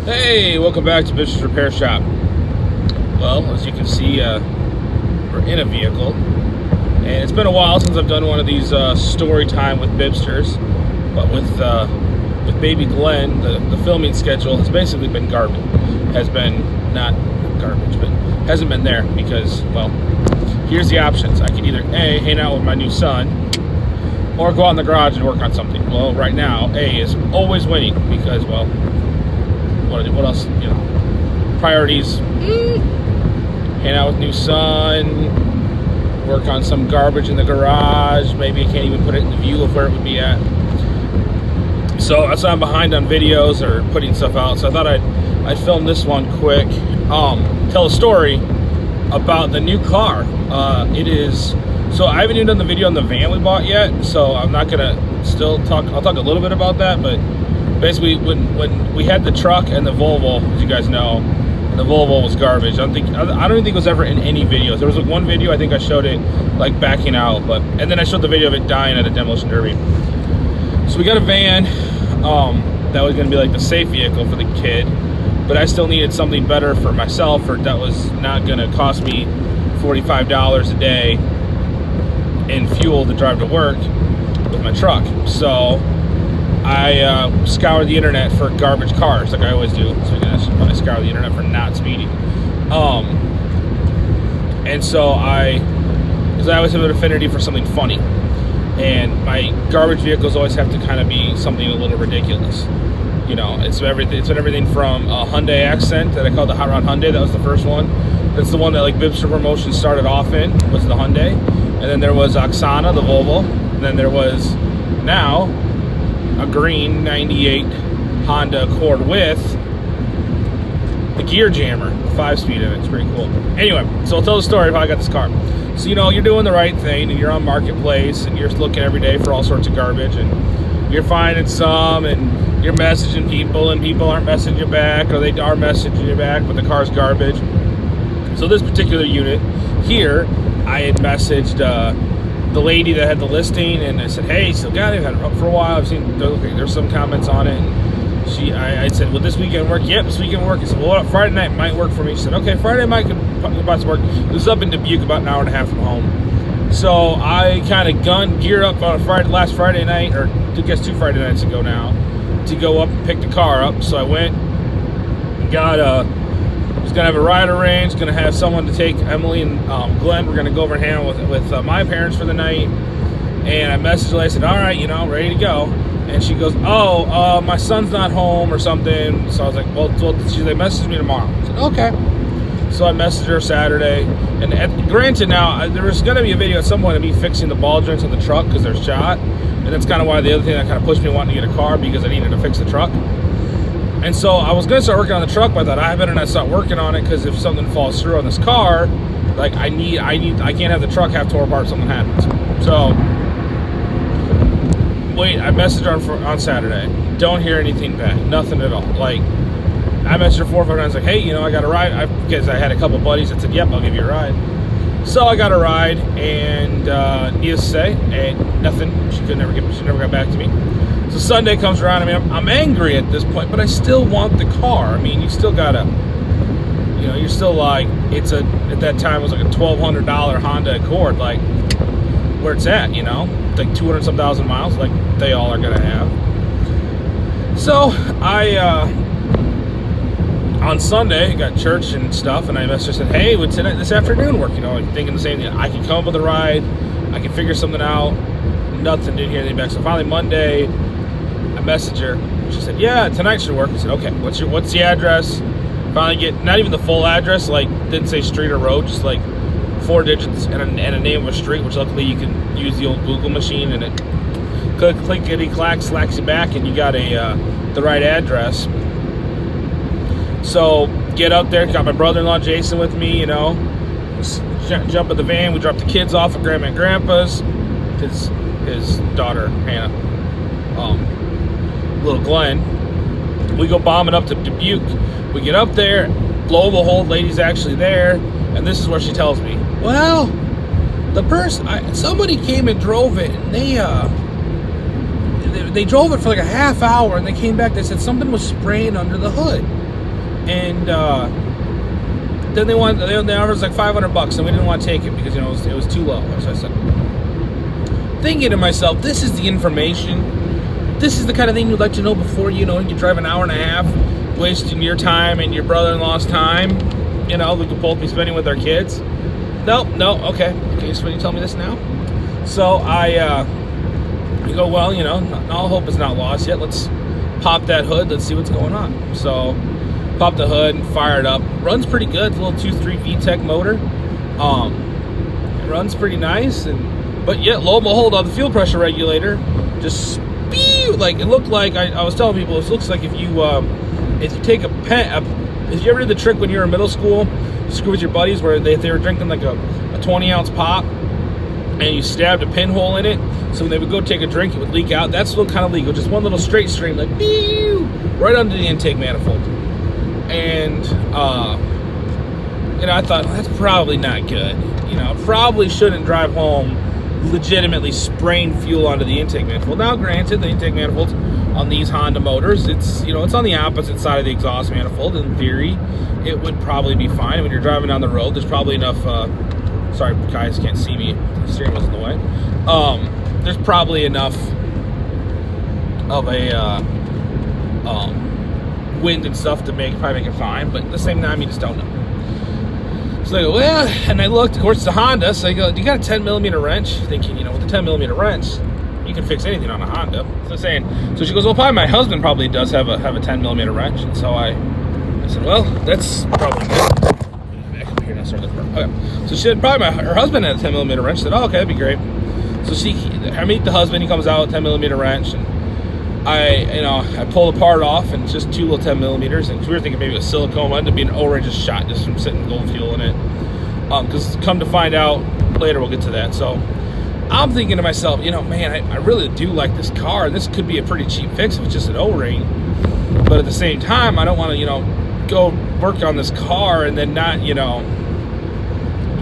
Hey, welcome back to BIBSTER'S Repair Shop. Well, as you can see, we're in a vehicle, and it's been a while since I've done one of these story time with BIBSTER'S, but with baby Glenn, the filming schedule has basically been garbage. Has been not garbage, but hasn't been there because, well, here's the options. I can either A, hang out with my new son, or go out in the garage and work on something. Well, right now, A is always winning because, well, what else, you know, priorities, hang out with new son, work on some garbage in the garage, maybe I can't even put it in the view of where it would be at. So I'm behind on videos or putting stuff out, so I thought I'd film this one quick, tell a story about the new car. So I haven't even done the video on the van we bought yet, so I'm not gonna I'll talk a little bit about that, but basically, when we had the truck and the Volvo, as you guys know, the Volvo was garbage. I don't even think it was ever in any videos. There was like one video I think I showed it like backing out, and then I showed the video of it dying at a demolition derby. So we got a van that was going to be like the safe vehicle for the kid, but I still needed something better for myself, or that was not going to cost me $45 a day in fuel to drive to work with my truck. So I scoured the internet for garbage cars, like I always do. So I should probably scour the internet for not speeding. And so because I always have an affinity for something funny, and my garbage vehicles always have to kind of be something a little ridiculous. You know, it's been everything from a Hyundai Accent that I called the Hot Rod Hyundai. That was the first one. That's the one that like BIBSTER Promotion started off in, was the Hyundai. And then there was Oksana, the Volvo. And then there was now a green 98 Honda Accord with the gear jammer, 5-speed in it. It's pretty cool. Anyway, so I'll tell the story of how I got this car. So, you know, you're doing the right thing, and you're on Marketplace, and you're looking every day for all sorts of garbage, and you're finding some, and you're messaging people, and people aren't messaging you back, or they are messaging you back, but the car's garbage. So this particular unit here, I had messaged the lady that had the listing, and I said, hey, still got it, had it up for a while, I've seen there's some comments on it, and I said, will this weekend work? Yep, this weekend work. I said, well, Friday night might work for me. She said, okay, Friday might could about work. This is up in Dubuque, about an hour and a half from home. So I kind of geared up on last Friday night, or I guess 2 Friday nights ago now, to go up and pick the car up. So I went, was gonna have a ride arranged, gonna have someone to take Emily and Glenn. We're gonna go over and hang out with my parents for the night. And I messaged her, I said, all right, you know, I'm ready to go. And she goes, oh, my son's not home or something. So I was like, well, she's like, message me tomorrow. I said, okay. So I messaged her Saturday. And granted, now, there was gonna be a video at some point of me fixing the ball joints on the truck because they're shot. And that's kind of why the other thing that kind of pushed me wanting to get a car, because I needed to fix the truck. And so I was gonna start working on the truck, but I thought I better not start working on it, because if something falls through on this car, like I can't have the truck half tore apart if something happens. So wait, I messaged her on Saturday. Don't hear anything back, nothing at all. Like, I messaged her 4 or 5 times, like, hey, you know, I got a ride, because I had a couple buddies that said, yep, I'll give you a ride. So I got a ride, and needless to say, nothing. She never got back to me. So Sunday comes around. I mean, I'm angry at this point, but I still want the car. I mean, you still gotta, you know, you're still like, at that time it was like a $1,200 Honda Accord, like where it's at, you know, like 200 some thousand miles, like they all are gonna have. So I on Sunday got church and stuff, and I messaged her, said, hey, would this afternoon work? You know, like thinking the same thing. I can come up with a ride, I can figure something out. Nothing, didn't hear anything back. So finally Monday, I messaged her. She said, yeah, tonight should work. I said, okay, what's the address? Finally get, not even the full address, like didn't say street or road, just like 4 digits and a name of a street, which luckily you can use the old Google machine, and it clickety-clack slacks you back, and you got the right address. So get up there, got my brother-in-law Jason with me, you know, jump in the van, we drop the kids off at Grandma and Grandpa's, his daughter Hannah, little Glenn. We go bombing up to Dubuque. We get up there, lo and behold, lady's actually there, and this is where she tells me, well, somebody came and drove it, and they drove it for like a half hour, and they came back, they said something was spraying under the hood. And then they offered us like $500, and we didn't want to take it because, you know, it was too low. So I said, thinking to myself, this is the information. This is the kind of thing you'd like to know before, you know, you drive an hour and a half, wasting your time and your brother-in-law's time. You know, we could both be spending with our kids. No, okay, so you tell me this now? So I go, well, you know, all hope is not lost yet. Let's pop that hood. Let's see what's going on. So pop the hood and fire it up. Runs pretty good. It's a little 2.3 VTEC motor. It runs pretty nice, but yet lo and behold, on the fuel pressure regulator just spew. Like it looked like I was telling people, it looks like if you take a pen. If you ever did the trick when you were in middle school, screw with your buddies where they were drinking like a 20-ounce pop, and you stabbed a pinhole in it, so when they would go take a drink, it would leak out. That's what kind of legal. Just one little straight stream, like pew, right under the intake manifold. And you know, I thought, well, that's probably not good. You know, probably shouldn't drive home legitimately spraying fuel onto the intake manifold. Now, granted, the intake manifold on these Honda motors, it's, you know, it's on the opposite side of the exhaust manifold. In theory, it would probably be fine. When you're driving down the road, there's probably enough. Sorry, guys can't see me. The steering was in the way. There's probably enough of a wind and stuff to probably make it fine. But at the same time, you just don't know. So I go, well, and I looked, of course, it's a Honda, so I go, do you got a 10mm wrench? Thinking, you know, with a 10mm wrench, you can fix anything on a Honda. So she goes, well, probably my husband probably does have a 10mm wrench. And so I said, well, that's probably good. Back up here now, start looking. Okay. So she said, probably her husband had a 10mm wrench. I said, oh, okay, that'd be great. So I meet the husband, he comes out with a 10mm wrench, and I pull the part off, and it's just two little 10mm, and we were thinking maybe a silicone. It ended up being an O-ring just shot just from sitting gold fuel in it. Because come to find out later, we'll get to that. So I'm thinking to myself, you know, man, I really do like this car. This could be a pretty cheap fix if it's just an O-ring. But at the same time, I don't want to, you know, go work on this car and then not, you know,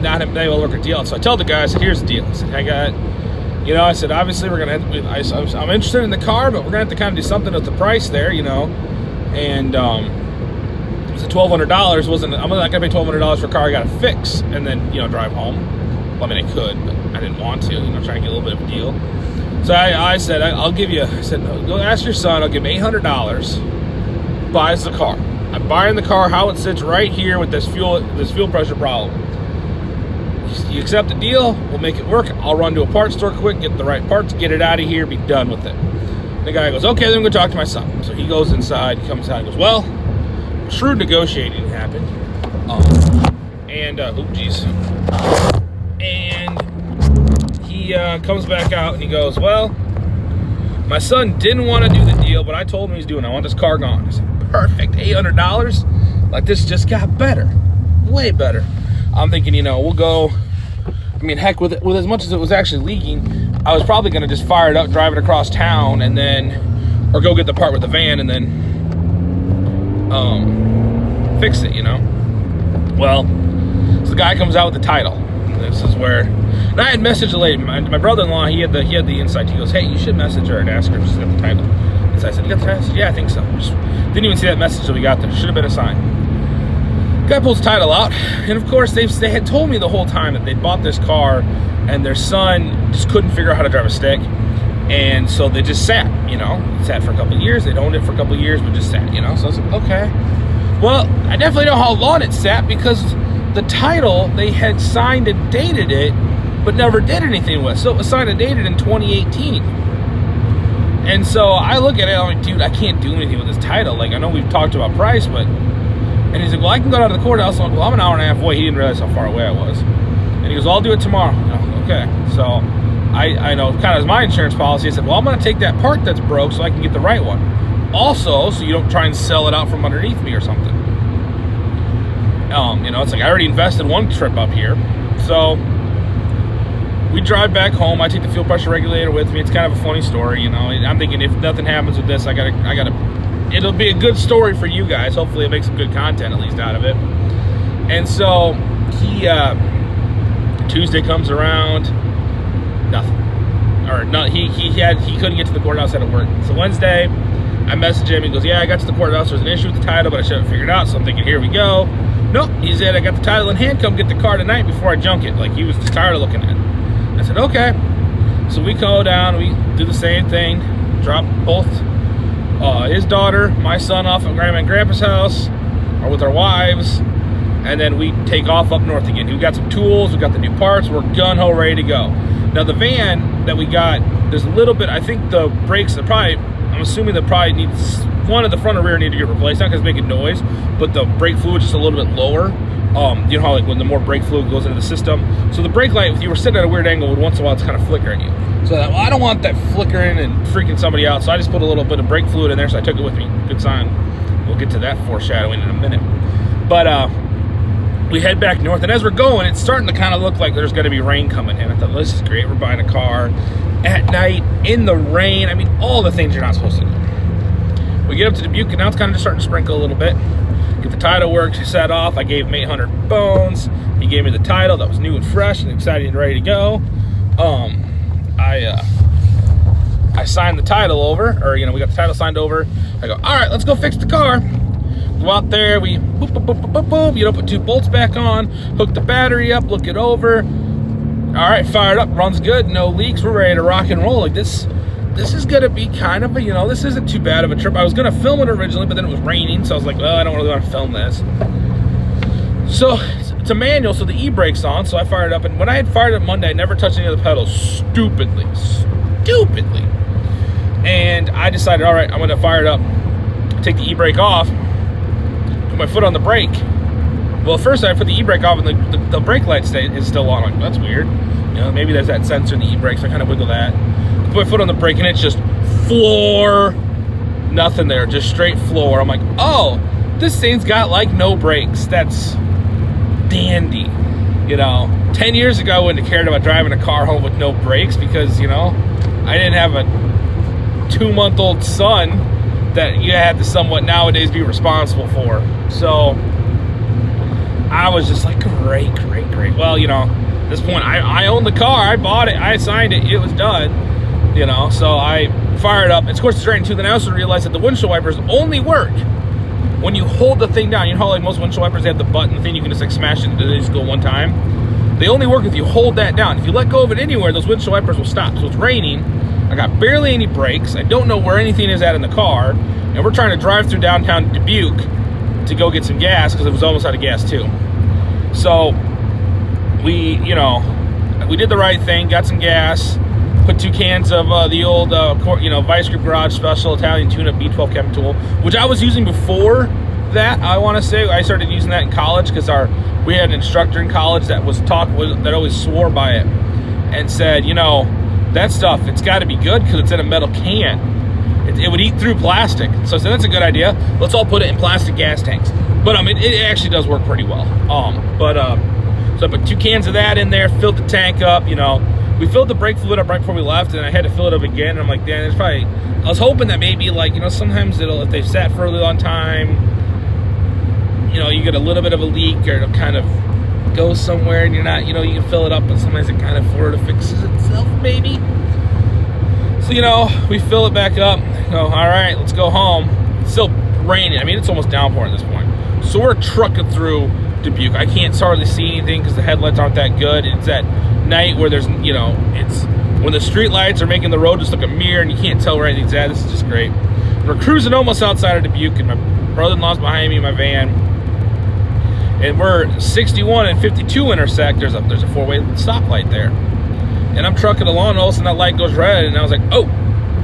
not be able to work a deal. So I tell the guy, I said, here's the deal. I said, I said, obviously we're going to have to, I'm interested in the car, but we're going to have to kind of do something with the price there, you know. And it's $1,200. I'm not going to pay $1,200 for a car I got to fix and then, you know, drive home. Well, I mean, I could, but I didn't want to, you know, try and get a little bit of a deal. So I said, I'll give you, I said, go ask your son, I'll give him $800, buys the car. I'm buying the car how it sits right here with this fuel pressure problem. You accept the deal, we'll make it work. I'll run to a parts store quick, get the right parts, get it out of here, be done with it. The guy goes, okay, then I'm going to talk to my son. So he goes inside, he comes out, and goes, well, shrewd negotiating happened. And he comes back out and he goes, well, my son didn't want to do the deal, but I told him he's doing it. I want this car gone. I said, perfect, $800? Like, this just got better, way better. I'm thinking, you know, we'll go, I mean, heck, with as much as it was actually leaking, I was probably going to just fire it up, drive it across town, and then, or go get the part with the van and then fix it, you know. Well, so the guy comes out with the title. This is where, and I had messaged the lady, my brother-in-law, he had the insight. He goes, hey, you should message her and ask her if she's got the title. And so I said, you got the title? I said, yeah, I think so. Just didn't even see that message until we got there. Should have been a sign. Guy pulls the title out, and of course they had told me the whole time that they'd bought this car and their son just couldn't figure out how to drive a stick, and so they just sat, you know, sat for a couple of years. They'd owned it for a couple of years, but just sat, you know. So I was like, okay, well, I definitely know how long it sat because the title they had signed and dated it, but never did anything with. So it was signed and dated in 2018. And so I look at it, I'm like, dude, I can't do anything with this title. Like, I know we've talked about price, but. And he's like, well, I can go down to the courthouse. I'm like, well, I'm an hour and a half away. He didn't realize how far away I was. And he goes, well, I'll do it tomorrow. Okay. So I know, kind of as my insurance policy, I said, well, I'm going to take that part that's broke so I can get the right one. Also, so you don't try and sell it out from underneath me or something. You know, it's like I already invested one trip up here. So we drive back home. I take the fuel pressure regulator with me. It's kind of a funny story, you know. I'm thinking if nothing happens with this, I gotta it'll be a good story for you guys. Hopefully it'll make some good content at least out of it. And so Tuesday comes around, nothing. Or no, he couldn't get to the courthouse, had to work. So Wednesday, I messaged him. He goes, yeah, I got to the courthouse. There's an issue with the title, but I should have figured it out. So I'm thinking, here we go. Nope. He said, I got the title in hand. Come get the car tonight before I junk it. Like, he was just tired of looking at it. I said, okay. So we go down. We do the same thing. Drop both his daughter, my son off at Grandma and Grandpa's house, or with our wives. And then we take off up north again. We got some tools. We got the new parts. We're gun-ho ready to go. Now, the van that we got, there's a little bit, I think the brakes are probably, I'm assuming that probably needs, one at the front and rear need to get replaced, not because it's making noise, but the brake fluid just a little bit lower. You know how like when the more brake fluid goes into the system. So the brake light, if you were sitting at a weird angle, once in a while it's kind of flickering you. So well, I don't want that flickering and freaking somebody out. So I just put a little bit of brake fluid in there, so I took it with me. Good sign. We'll get to that foreshadowing in a minute. But we head back north, and as we're going, it's starting to kind of look like there's going to be rain coming in. I thought, this is great. We're buying a car at night, in the rain. I mean, all the things you're not supposed to do. We get up to Dubuque, and now it's kind of just starting to sprinkle a little bit. Get the title works. He set off. I gave him 800 bones. He gave me the title that was new and fresh and exciting and ready to go. I signed the title over, or we got the title signed over. I go, all right, let's go fix the car. Go out there, we boop, boop, boop, boop, boop, boop, put 2 bolts back on, hook the battery up, look it over. All right, fired up, runs good, no leaks. We're ready to rock and roll. Like this is gonna be kind of a, this isn't too bad of a trip. I was gonna film it originally, but then it was raining, so I was like, well, I don't really want to film this. So it's a manual, so the e-brake's on, so I fired it up, and when I had fired it up Monday, I never touched any of the pedals, stupidly. And I decided, all right, I'm gonna fire it up, take the e-brake off, put my foot on the brake. Well, first I put the e-brake off, and the brake light is still on. Like, that's weird. Maybe there's that sensor in the e-brake, so I kind of wiggle that. Put my foot on the brake, and it's just floor. Nothing there, just straight floor. I'm like, oh, this thing's got like no brakes. That's dandy. 10 years ago I wouldn't have cared about driving a car home with no brakes because, I didn't have a 2-month-old son that you had to somewhat nowadays be responsible for. So I was just like, great. Well, at this point, I own the car. I bought it. I signed it. It was done. So I fired up. And of course, it's raining too. Then I also realized that the windshield wipers only work when you hold the thing down. How like most windshield wipers, they have the button thing. You can just like smash it and they just go one time. They only work if you hold that down. If you let go of it anywhere, those windshield wipers will stop. So it's raining. I got barely any brakes. I don't know where anything is at in the car. And we're trying to drive through downtown Dubuque to go get some gas because it was almost out of gas too. So we did the right thing, got some gas, put 2 cans of the old, Vice Grip Garage Special Italian Tune-Up B12 chem tool, which I was using before that. I want to say I started using that in college because we had an instructor in college that that always swore by it and said, that stuff, it's got to be good because it's in a metal can. It would eat through plastic. So I said, that's a good idea. Let's all put it in plastic gas tanks. But it actually does work pretty well. So I put 2 cans of that in there, filled the tank up. We filled the brake fluid up right before we left, and I had to fill it up again. And I'm like, damn, it's probably. I was hoping that maybe sometimes if they've sat for a really long time, you get a little bit of a leak or it'll kind of go somewhere and you're not, you can fill it up, but sometimes it kind of sort of fixes itself maybe. So we fill it back up. Go, all right, let's go home. It's still raining. It's almost downpouring at this point. So we're trucking through Dubuque. I can't hardly see anything because the headlights aren't that good. It's at night where there's, it's when the street lights are making the road just like a mirror and you can't tell where anything's at. This is just great. We're cruising almost outside of Dubuque, and my brother-in-law's behind me in my van. And we're 61 and 52 intersect. There's a 4-way stoplight there. And I'm trucking along, and all of a sudden that light goes red, and I was like, oh,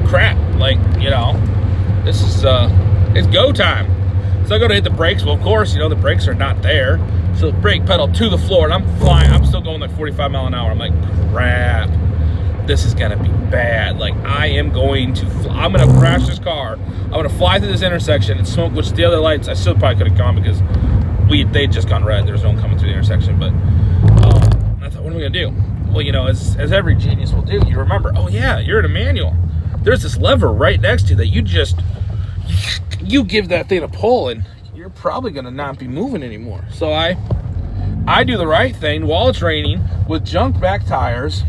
crap. This is, it's go time. So I go to hit the brakes. Well, of course, the brakes are not there. So the brake pedal to the floor, and I'm flying. I'm still going like 45 miles an hour. I'm like, crap. This is going to be bad. I am going to I'm going to crash this car. I'm going to fly through this intersection and smoke, which the other lights, I still probably could have gone because they'd just gone red. There was no one coming through the intersection. But I thought, what am I going to do? Well, as every genius will do, you remember, oh yeah, you're in a manual. There's this lever right next to you that you give that thing a pull and you're probably going to not be moving anymore. So I do the right thing while it's raining with junk back tires.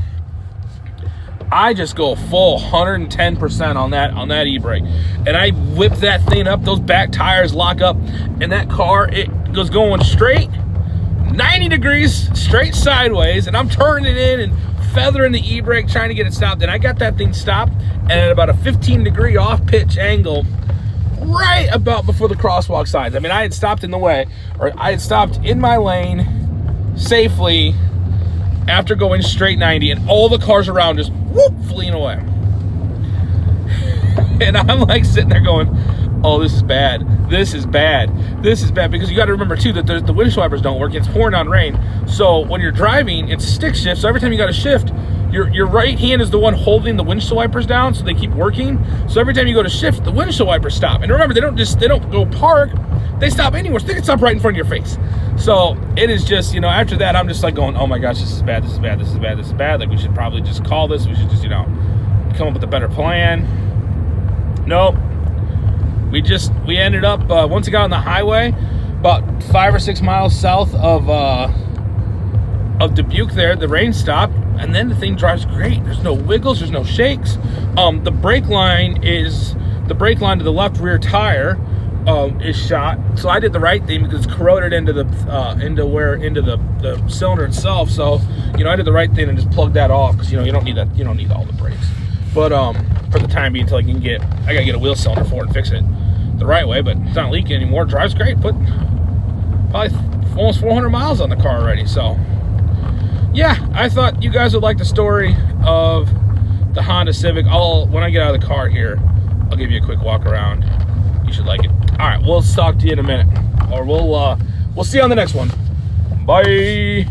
I just go full 110% on that e-brake, and I whip that thing up. Those back tires lock up, and that car, it goes going straight 90 degrees straight sideways, and I'm turning it in and feathering the e-brake trying to get it stopped. And I got that thing stopped, and at about a 15-degree off pitch angle, right about before the crosswalk signs. I mean, I had stopped in the way, or I had stopped in my lane safely after going straight 90, and all the cars around just whoop, fleeing away. And I'm like sitting there going, oh, this is bad. This is bad. This is bad. Because you got to remember too that the windshield wipers don't work. It's pouring down rain. So when you're driving, it's stick shift. So every time you got to shift, your right hand is the one holding the windshield wipers down, so they keep working. So every time you go to shift, the windshield wipers stop. And remember, they don't go park. They stop anywhere. So they can stop right in front of your face. So it is just, you know, after that, I'm just like going, oh my gosh, this is bad. This is bad. This is bad. This is bad. Like, we should probably just call this. We should just, you know, come up with a better plan. Nope. We ended up, once we got on the highway, about 5 or 6 miles south of Dubuque there, the rain stopped, and then the thing drives great. There's no wiggles, there's no shakes. The brake line to the left rear tire is shot. So I did the right thing because it's corroded into the cylinder itself. So, you know, I did the right thing and just plugged that off, because, you know, you don't need that, you don't need all the brakes. But for the time being, until I gotta get a wheel cylinder for it and fix it the right way. But it's not leaking anymore. It drives great. Put probably almost 400 miles on the car already. So yeah, I thought you guys would like the story of the Honda Civic. When I get out of the car here, I'll give you a quick walk around. You should like it. All right, we'll talk to you in a minute, or we'll see you on the next one. Bye.